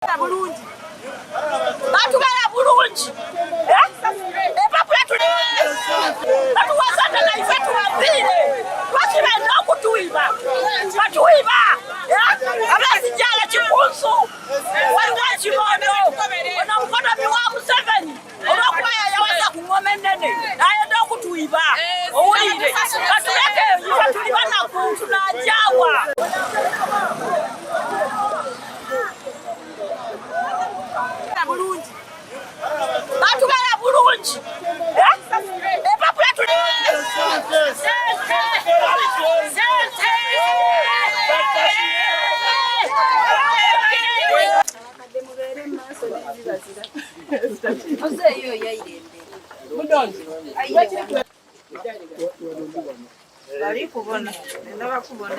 bulungi batubala bulungi epapula tuli batuwasanga naife tubaviire bakibenda okutuyiba batuyiba abazijala kikunsu waliwo ekimondo ono omukodomi wa Museveni olwokuba yayawasa ku ngoma ennene ayenda okutuyiba owulire batuleke yife tuli banakuntu najawa bulungi batubala bulungi epapula tuli bali kubona ndaba kubona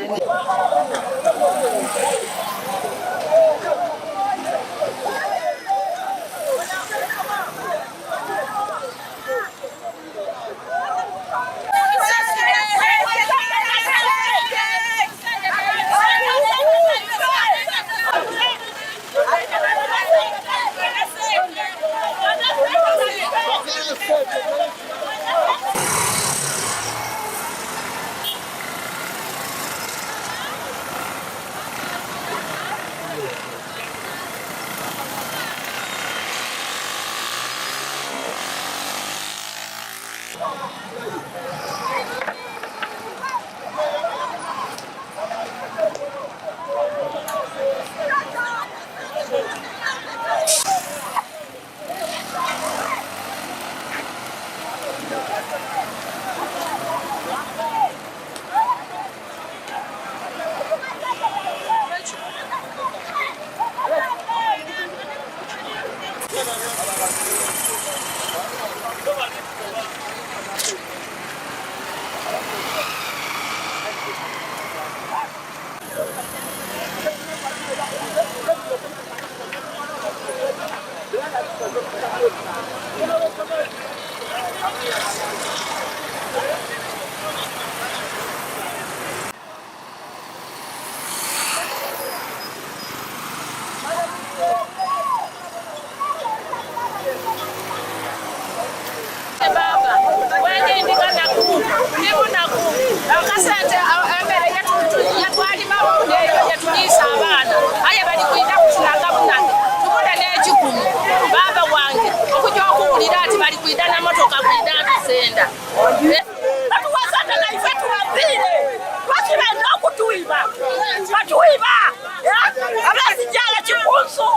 abazijala kikunsu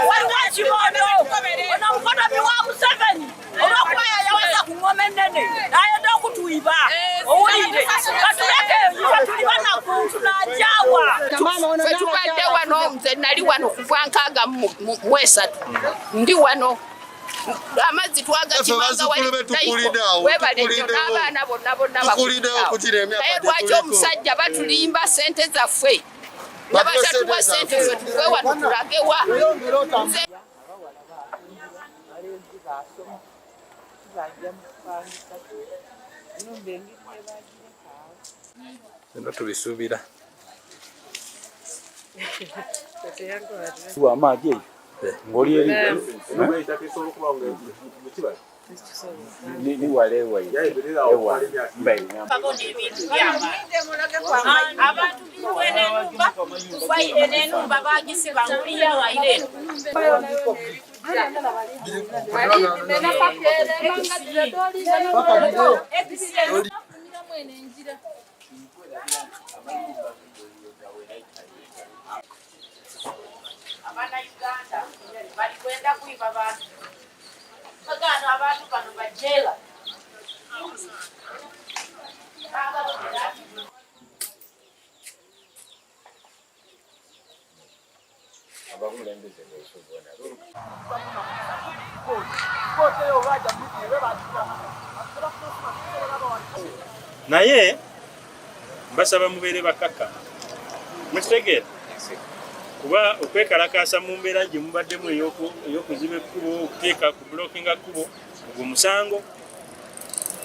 waliwo ekimondo ono omukodomi wa Museveni olwokuba yayawasa ku ngoma ennene ayenda okutuyiba owulire batuleke yife tuli banakuntu najawa fe tubadde wano nze nali wano kuva 63 ndi wano amazzi twagakimanga webale nnyo n'abaana bonna naye lwaki omusajja batulimba sente zaffe nabatatuwa sente ffe tuve wano tulagewa Eno tubisuubira amagi ng'oli eri abantu enenumba bagisiba nguliyawaire Abanauganda bali kwenda kuiba abantu bagano abantu bano bajela naye mbasaba mubeere bakaka mukitegera kuba okwekalakaasa mu mbeera gye mubaddemu ey'okuziba ekkubo okuteeka ku bulokinga kkubo ogwo musango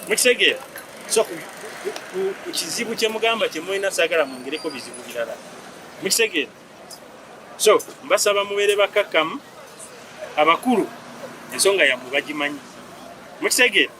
mukitegeera so ku kizibu kye mugamba kye mulina saagala mwongereko bizibu birala mukitegeera So mbasaba mubeere bakakkamu abakulu ensonga yammwe bagimanyi mukitegeera